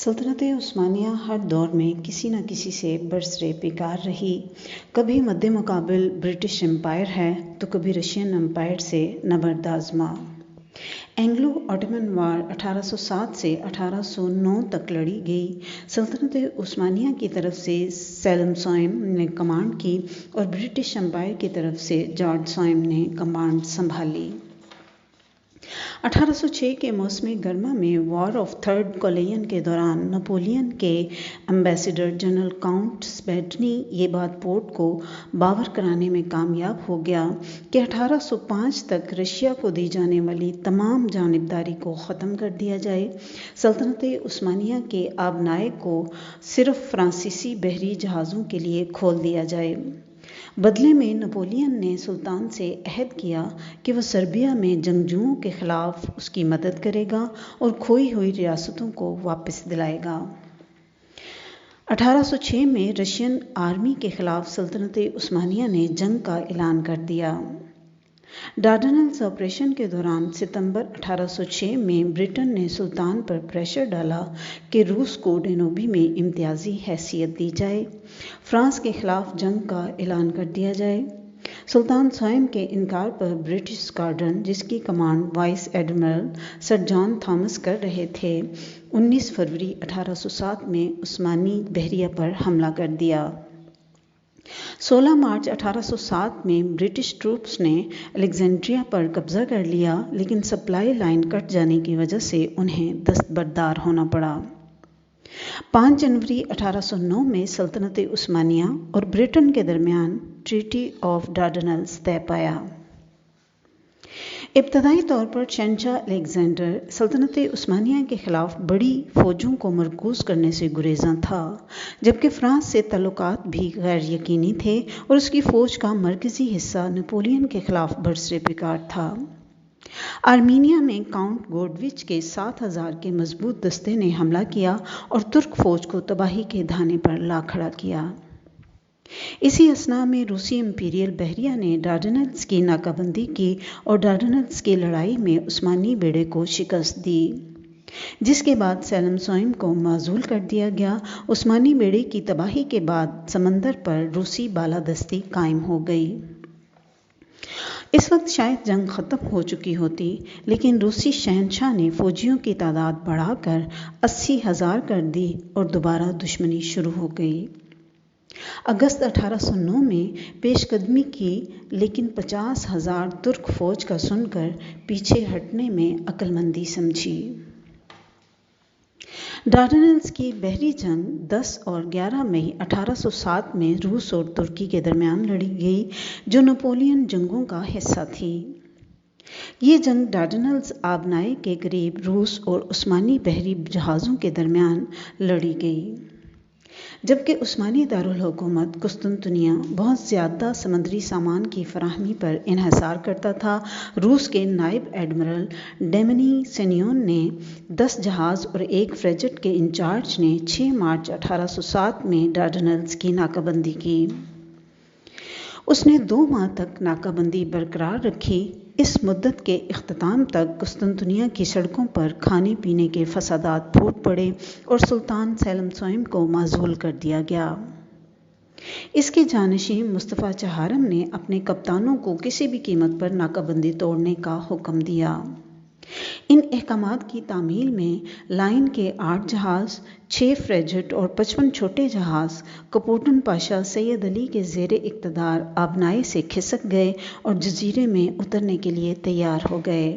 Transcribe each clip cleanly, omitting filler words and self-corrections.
سلطنت عثمانیہ ہر دور میں کسی نہ کسی سے برسر پیکار رہی۔ کبھی مد مقابل برٹش امپائر ہے تو کبھی رشین امپائر سے نبرد آزما۔ اینگلو آٹمن وار 1807 سے 1809 تک لڑی گئی۔ سلطنت عثمانیہ کی طرف سے سیلم سوئم نے کمانڈ کی اور برٹش امپائر کی طرف سے جارج سوئم نے کمانڈ سنبھالی۔ 1806 کے موسم گرما میں وار آف تھرڈ کولین کے دوران نپولین کے ایمبیسڈر جنرل کاؤنٹ سپیڈنی یہ بات پورٹ کو باور کرانے میں کامیاب ہو گیا کہ 1805 تک رشیا کو دی جانے والی تمام جانبداری کو ختم کر دیا جائے۔ سلطنت عثمانیہ کے آبنائے کو صرف فرانسیسی بحری جہازوں کے لیے کھول دیا جائے۔ بدلے میں نپولین نے سلطان سے عہد کیا کہ وہ سربیا میں جنگجوؤں کے خلاف اس کی مدد کرے گا اور کھوئی ہوئی ریاستوں کو واپس دلائے گا۔ 1806 میں رشین آرمی کے خلاف سلطنت عثمانیہ نے جنگ کا اعلان کر دیا۔ ڈارڈنلز آپریشن کے دوران ستمبر 1806 میں برٹن نے سلطان پر پریشر ڈالا کہ روس کو ڈینوبی میں امتیازی حیثیت دی جائے، فرانس کے خلاف جنگ کا اعلان کر دیا جائے۔ سلطان سوئم کے انکار پر برٹش اسکواڈرن، جس کی کمانڈ وائس ایڈمرل سر جان تھامس کر رہے تھے، 19 فروری 1807 میں عثمانی بحریہ پر حملہ کر دیا۔ 16 مارچ 1807 میں برٹش ٹروپس نے الیگزینڈریا پر قبضہ کر لیا، لیکن سپلائی لائن کٹ جانے کی وجہ سے انہیں دستبردار ہونا پڑا۔ 5 جنوری 1809 میں سلطنت عثمانیہ اور برٹن کے درمیان ٹریٹی آف ڈارڈنلز طے پایا۔ ابتدائی طور پر شہنشاہ الیگزینڈر سلطنت عثمانیہ کے خلاف بڑی فوجوں کو مرکوز کرنے سے گریزاں تھا، جبکہ فرانس سے تعلقات بھی غیر یقینی تھے اور اس کی فوج کا مرکزی حصہ نپولین کے خلاف برسر پیکار تھا۔ آرمینیا میں کاؤنٹ گورڈوچ کے 7,000 کے مضبوط دستے نے حملہ کیا اور ترک فوج کو تباہی کے دھانے پر لا کھڑا کیا۔ اسی اثناء میں روسی امپیریل بحریہ نے ڈارڈنلز کی ناکہ بندی کی اور ڈارڈنلز کی لڑائی میں عثمانی بیڑے کو شکست دی، جس کے بعد سیلم سوئم کو معزول کر دیا گیا۔ عثمانی بیڑے کی تباہی کے بعد سمندر پر روسی بالادستی قائم ہو گئی۔ اس وقت شاید جنگ ختم ہو چکی ہوتی، لیکن روسی شہنشاہ نے فوجیوں کی تعداد بڑھا کر 80,000 کر دی اور دوبارہ دشمنی شروع ہو گئی۔ اگست 1809 میں پیش قدمی کی، لیکن 50,000 ترک فوج کا سن کر پیچھے ہٹنے میں عقل مندی سمجھی۔ ڈارڈنلز کی بحری جنگ 10 اور 11 مئی 1807 میں روس اور ترکی کے درمیان لڑی گئی، جو نپولین جنگوں کا حصہ تھی۔ یہ جنگ ڈارڈنلز آبنائے کے قریب روس اور عثمانی بحری جہازوں کے درمیان لڑی گئی، جبکہ عثمانی دارالحکومت قسطنطنیہ بہت زیادہ سمندری سامان کی فراہمی پر انحصار کرتا تھا۔ روس کے نائب ایڈمرل ڈیمنی سینیون نے 10 جہاز اور 1 فریگیٹ کے انچارج نے 6 مارچ 1807 میں ڈارڈنلز کی ناکہ بندی کی۔ اس نے 2 ماہ تک ناکہ بندی برقرار رکھی۔ اس مدت کے اختتام تک قسطنطنیہ کی سڑکوں پر کھانے پینے کے فسادات پھوٹ پڑے اور سلطان سیلم سوئم کو معزول کر دیا گیا۔ اس کے جانشین مصطفیٰ چہارم نے اپنے کپتانوں کو کسی بھی قیمت پر ناکہ بندی توڑنے کا حکم دیا۔ ان احکامات کی تعمیل میں لائن کے 8 جہاز، 6 فریگیٹ اور 55 چھوٹے جہاز کپوٹن پاشا سید علی کے زیر اقتدار آبنائے سے کھسک گئے اور جزیرے میں اترنے کے لیے تیار ہو گئے۔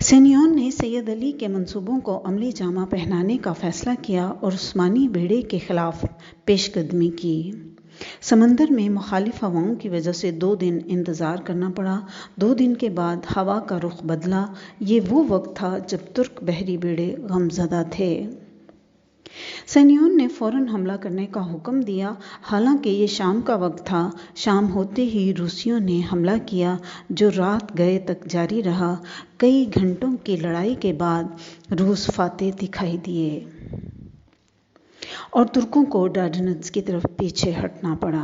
سینیون نے سید علی کے منصوبوں کو عملی جامہ پہنانے کا فیصلہ کیا اور عثمانی بیڑے کے خلاف پیش قدمی کی۔ سمندر میں مخالف ہواؤں کی وجہ سے 2 دن انتظار کرنا پڑا۔ 2 دن کے بعد ہوا کا رخ بدلا۔ یہ وہ وقت تھا جب ترک بحری بیڑے غم زدہ تھے۔ سینیون نے فوراً حملہ کرنے کا حکم دیا، حالانکہ یہ شام کا وقت تھا۔ شام ہوتے ہی روسیوں نے حملہ کیا، جو رات گئے تک جاری رہا۔ کئی گھنٹوں کی لڑائی کے بعد روس فاتح دکھائی دیے اور ترکوں کو ڈارڈنلز کی طرف پیچھے ہٹنا پڑا۔